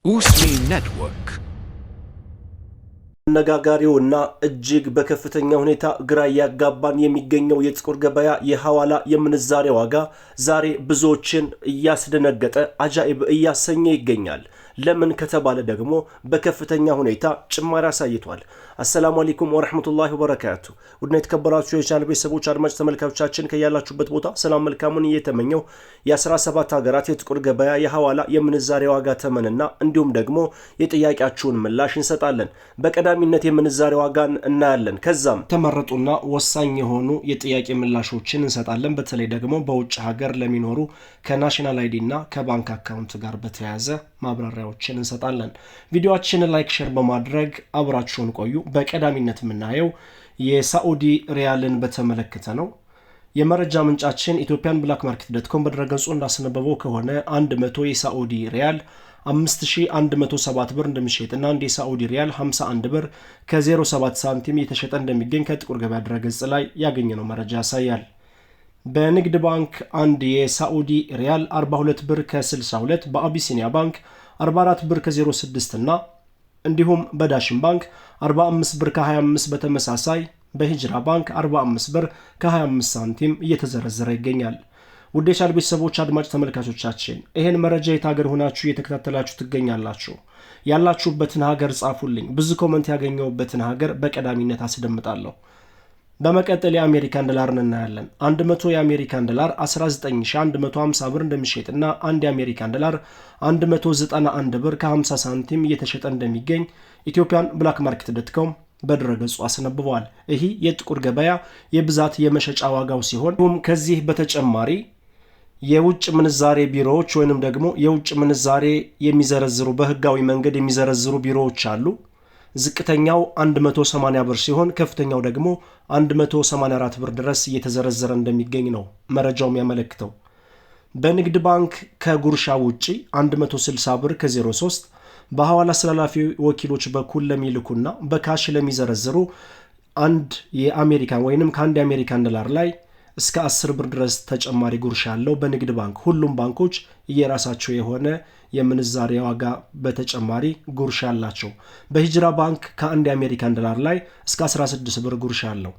Usmi Network ነጋጋሪውና እጅግ በከፍተኛ ሁኔታ ግራ ያጋባን የሚገኘው የጥቁር ገበያ የሐዋላ የምንዛሬ ዋጋ ዛሬ ብዙዎችን እያስደነገጠ አጃኢብ እያሰኘ ይገኛል። ለምን ከተባለ ደግሞ በከፍተኛ ሁኔታ ጭማሪ አሳይቷል። አሰላሙ አለይኩም ወራህመቱላሂ ወበረካቱ። ውድና የተከበራችሁ የቻናል ቤተሰቦች አድማጭ ተመልካቾቻችን ከያላችሁበት ቦታ ሰላም መልካሙን እየተመኘው የ17 ሀገራት የጥቁር ገበያ የሐዋላ የምንዛሬ ዋጋ ተመንና እንዲሁም ደግሞ የጥያቄያችሁን ምላሽ እንሰጣለን። በቀዳሚነት የምንዛሬ ዋጋን እናያለን። ከዛም ተመረጡና ወሳኝ የሆኑ የጥያቄ ምላሾችን እንሰጣለን። በተለይ ደግሞ በውጭ ሀገር ለሚኖሩ ከናሽናል አይዲ እና ከባንክ አካውንት ጋር በተያያዘ ማብራሪያዎችን እንሰጣለን። ቪዲዮአችንን ላይክ ሼር በማድረግ አብራችሁን ቆዩ። በቀዳሚነት የምናየው የሳዑዲ ሪያልን በተመለከተ ነው። የመረጃ ምንጫችን ኢትዮጵያን ብላክ ማርኬት.com በድረገጹ እንዳስነበበው ከሆነ 100 የሳዑዲ ሪያል 5107 ብር እንደሚሸጥና አንድ የሳዑዲ ሪያል 51 ብር ከ07 ሳንቲም እየተሸጠ እንደሚገኝ ከጥቁር ገበያ ድረገጽ ላይ ያገኘነው መረጃ ያሳያል። በንግድ ባንክ አንድ የሳዑዲ ሪያል 42 ብር ከ62፣ በአቢሲኒያ ባንክ 44 ብር ከ06 እና እንዲሁም በዳሽን ባንክ 45 ብር ከ25 በተመሳሳይ በሂጅራ ባንክ 45 ብር ከ25 ሳንቲም እየተዘረዘረ ይገኛል። ውድ የቻናል ቤተሰቦች አድማጭ ተመልካቾቻችን ይሄን መረጃ የት ሀገር ሆናችሁ እየተከታተላችሁ ትገኛላችሁ? ያላችሁበትን ሀገር ጻፉልኝ። ብዙ ኮመንት ያገኘሁበትን ሀገር በቀዳሚነት አስደምጣለሁ። በመቀጠል የአሜሪካን ዶላርን እናያለን። 100 የአሜሪካን ዶላር 19150 ብር እንደሚሸጥና አንድ የአሜሪካን ዶላር 191 ብር ከ50 ሳንቲም እየተሸጠ እንደሚገኝ ኢትዮጵያን ብላክ ማርኬት.com በድረገጹ አስነብበዋል። ይህ የጥቁር ገበያ የብዛት የመሸጫ ዋጋው ሲሆን ከዚህ በተጨማሪ የውጭ ምንዛሬ ቢሮዎች ወይንም ደግሞ የውጭ ምንዛሬ የሚዘረዝሩ በህጋዊ መንገድ የሚዘረዝሩ ቢሮዎች አሉ። ዝቅተኛው 180 ብር ሲሆን ከፍተኛው ደግሞ 184 ብር ድረስ እየተዘረዘረ እንደሚገኝ ነው መረጃው የሚያመለክተው። በንግድ ባንክ ከጉርሻ ውጪ 160 ብር ከ03 በሐዋላ አስተላላፊ ወኪሎች በኩል ለሚልኩና በካሽ ለሚዘረዝሩ አንድ የአሜሪካን ወይንም ከአንድ የአሜሪካን ዶላር ላይ እስከ 10 ብር ድረስ ተጨማሪ ጉርሻ አለው። በንግድ ባንክ ሁሉም ባንኮች የራሳቸው የሆነ የምንዛሬ ዋጋ በተጨማሪ ጉርሻ አላቸው። በሂጅራ ባንክ ከአንድ የአሜሪካን ዶላር ላይ እስከ 16 ብር ጉርሻ አለው።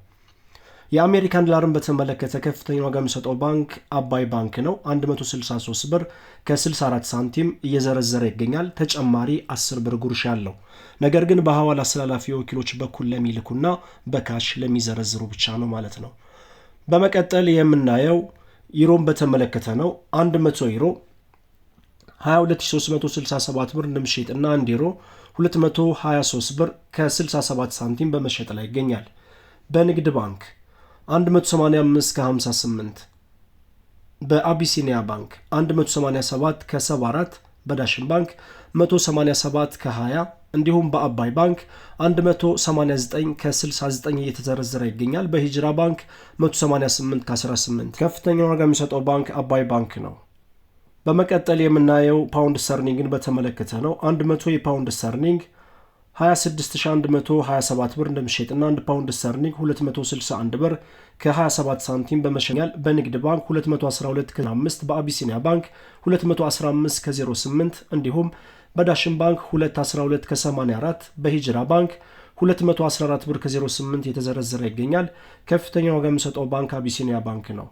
የአሜሪካን ዶላርን በተመለከተ ከፍተኛ ዋጋ የሚሰጠው ባንክ አባይ ባንክ ነው። 163 ብር ከ64 ሳንቲም እየዘረዘረ ይገኛል። ተጨማሪ 10 ብር ጉርሻ አለው። ነገር ግን በሐዋላ አስተላላፊ ወኪሎች በኩል ለሚልኩና በካሽ ለሚዘረዝሩ ብቻ ነው ማለት ነው። በመቀጠል የምናየው ዩሮን በተመለከተ ነው። 100 ዩሮ 22367 ብር እንደሚሸጥና 1 ዩሮ 223 ብር ከ67 ሳንቲም በመሸጥ ላይ ይገኛል። በንግድ ባንክ 185 ከ58፣ በአቢሲኒያ ባንክ 187 ከ74፣ በዳሽን ባንክ 187 ከ20 እንዲሁም በአባይ ባንክ 189 ከ69 እየተዘረዘረ ይገኛል። በሂጅራ ባንክ 188 ከ18። ከፍተኛ ዋጋ የሚሰጠው ባንክ አባይ ባንክ ነው። በመቀጠል የምናየው ፓውንድ ስተርሊንግን በተመለከተ ነው። 100 የፓውንድ ስተርሊንግ 26127 ብር እንደሚሸጥና 1 ፓውንድ ስተርሊንግ 261 ብር ከ27 ሳንቲም በመሸኛል። በንግድ ባንክ 212 ከ5፣ በአቢሲኒያ ባንክ 215 ከ08 እንዲሁም በዳሽን ባንክ 212 ከ84፣ በሂጅራ ባንክ 214 ብር ከ08 የተዘረዘረ ይገኛል። ከፍተኛ ዋጋ የሚሰጠው ባንክ አቢሲኒያ ባንክ ነው።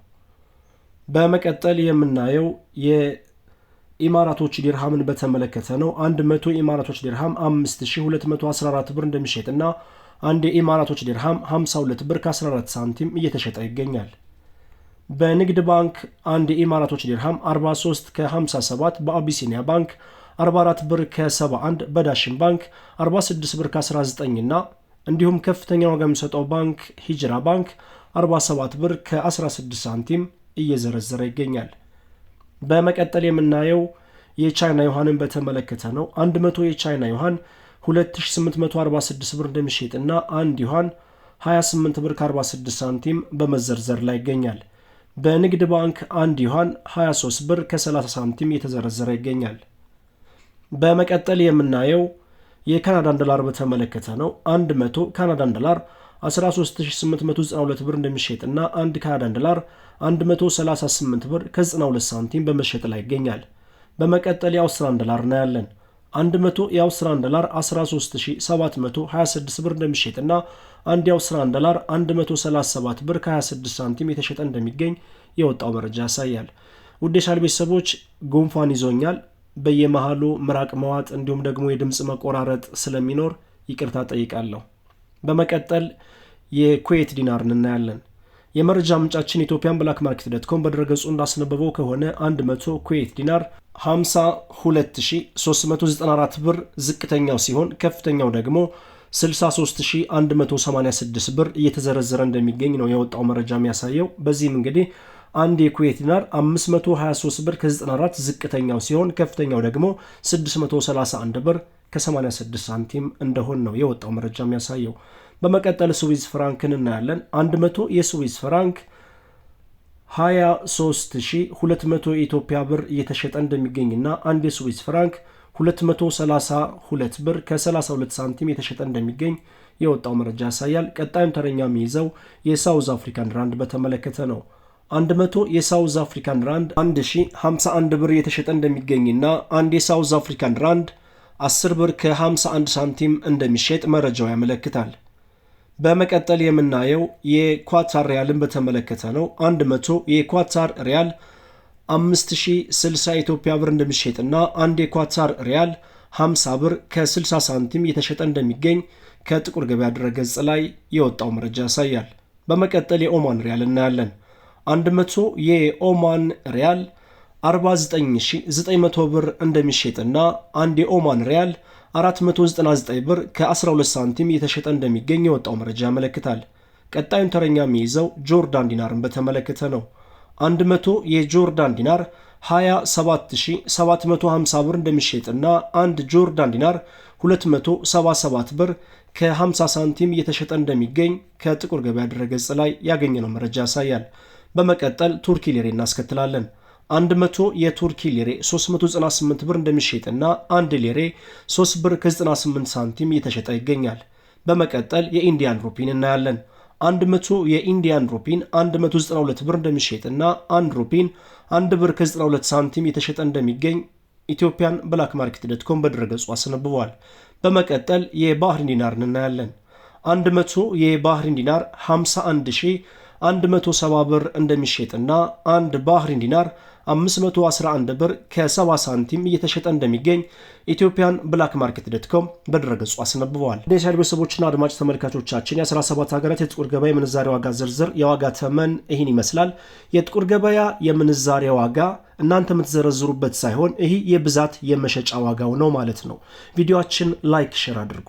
በመቀጠል የምናየው የኢማራቶች ዲርሃምን በተመለከተ ነው። 100 የኢማራቶች ዲርሃም 5214 ብር እንደሚሸጥና አንድ የኢማራቶች ዲርሃም 52 ብር ከ14 ሳንቲም እየተሸጠ ይገኛል። በንግድ ባንክ አንድ የኢማራቶች ዲርሃም 43 ከ57፣ በአቢሲኒያ ባንክ 44 ብር ከ71፣ በዳሽን ባንክ 46 ብር ከ19 እና እንዲሁም ከፍተኛ ዋጋ የሚሰጠው ባንክ ሂጅራ ባንክ 47 ብር ከ16 ሳንቲም እየዘረዘረ ይገኛል። በመቀጠል የምናየው የቻይና ዩሃንን በተመለከተ ነው። 100 የቻይና ዩሃን 2846 ብር እንደሚሸጥና 1 ዩሃን 28 ብር ከ46 ሳንቲም በመዘርዘር ላይ ይገኛል። በንግድ ባንክ 1 ዩሃን 23 ብር ከ30 ሳንቲም እየተዘረዘረ ይገኛል። በመቀጠል የምናየው የካናዳን ዶላር በተመለከተ ነው። 100 ካናዳን ዶላር 13892 ብር እንደሚሸጥና 1 ካናዳን ዶላር 138 ብር ከ92 ሳንቲም በመሸጥ ላይ ይገኛል። በመቀጠል የአውስትራሊያን ዶላር እናያለን። 100 የአውስትራሊያን ዶላር 13726 ብር እንደሚሸጥና አንድ የአውስትራሊያን ዶላር 137 ብር ከ26 ሳንቲም የተሸጠ እንደሚገኝ የወጣው መረጃ ያሳያል። ውድ የቻናሌ ቤተሰቦች ጉንፋን ይዞኛል። በየመሃሉ ምራቅ መዋጥ እንዲሁም ደግሞ የድምጽ መቆራረጥ ስለሚኖር ይቅርታ ጠይቃለሁ። በመቀጠል የኩዌት ዲናር እናያለን። የመረጃ ምንጫችን ethiopianblackmarket.com በድረገጹ እንዳስነበበው ከሆነ 100 ኩዌት ዲናር 52394 ብር ዝቅተኛው ሲሆን ከፍተኛው ደግሞ 63186 ብር እየተዘረዘረ እንደሚገኝ ነው የወጣው መረጃ የሚያሳየው። በዚህም እንግዲህ አንድ የኩዌት ዲናር 523 ብር ከ94 ዝቅተኛው ሲሆን ከፍተኛው ደግሞ 631 ብር ከ86 ሳንቲም እንደሆነ ነው የወጣው መረጃ የሚያሳየው። በመቀጠል ስዊዝ ፍራንክን እናያለን። 100 የስዊዝ ፍራንክ 23200 የኢትዮጵያ ብር እየተሸጠ እንደሚገኝና አንድ የስዊዝ ፍራንክ 232 ብር ከ32 ሳንቲም የተሸጠ እንደሚገኝ የወጣው መረጃ ያሳያል። ቀጣዩን ተረኛ የሚይዘው የሳውዝ አፍሪካን ራንድ በተመለከተ ነው። 100 የሳውዝ አፍሪካን ራንድ 1051 ብር እየተሸጠ እንደሚገኝና አንድ የሳውዝ አፍሪካን ራንድ 10 ብር ከ51 ሳንቲም እንደሚሸጥ መረጃው ያመለክታል። በመቀጠል የምናየው የኳታር ሪያልን በተመለከተ ነው። 100 የኳታር ሪያል 5060 ኢትዮጵያ ብር እንደሚሸጥና አንድ የኳታር ሪያል 50 ብር ከ60 ሳንቲም የተሸጠ እንደሚገኝ ከጥቁር ገበያ ድረገጽ ላይ የወጣው መረጃ ያሳያል። በመቀጠል የኦማን ሪያል እናያለን። 100 የኦማን ሪያል 49900 ብር እንደሚሸጥና አንድ የኦማን ሪያል 499 ብር ከ12 ሳንቲም የተሸጠ እንደሚገኝ የወጣው መረጃ ያመለክታል። ቀጣዩን ተረኛ የሚይዘው ጆርዳን ዲናርን በተመለከተ ነው። 100 የጆርዳን ዲናር 27750 ብር እንደሚሸጥና አንድ ጆርዳን ዲናር 277 ብር ከ50 ሳንቲም የተሸጠ እንደሚገኝ ከጥቁር ገበያ ድረገጽ ላይ ያገኘነው መረጃ ያሳያል። በመቀጠል ቱርኪ ሊሬ እናስከትላለን። 100 የቱርኪ ሊሬ 398 ብር እንደሚሸጥና አንድ ሊሬ 3 ብር ከ98 ሳንቲም እየተሸጠ ይገኛል። በመቀጠል የኢንዲያን ሩፒን እናያለን። 100 የኢንዲያን ሩፒን 192 ብር እንደሚሸጥና አንድ ሩፒን 1 ብር ከ92 ሳንቲም የተሸጠ እንደሚገኝ ethiopianblackmarket.com በድረገጹ አስነብቧል። በመቀጠል የባህሪን ዲናርን እናያለን። 100 የባህሪን ዲናር 51170 ብር እንደሚሸጥና አንድ ባህሪን ዲናር 511 ብር ከ70 ሳንቲም እየተሸጠ እንደሚገኝ ethiopianblackmarket.com በድረገጹ አስነብበዋል። የቻናል ቤተሰቦችና አድማጭ ተመልካቾቻችን የ17 ሀገራት የጥቁር ገበያ የምንዛሬ ዋጋ ዝርዝር የዋጋ ተመን ይህን ይመስላል። የጥቁር ገበያ የምንዛሬ ዋጋ እናንተ የምትዘረዝሩበት ሳይሆን ይህ የብዛት የመሸጫ ዋጋው ነው ማለት ነው። ቪዲዮአችን ላይክ ሼር አድርጉ።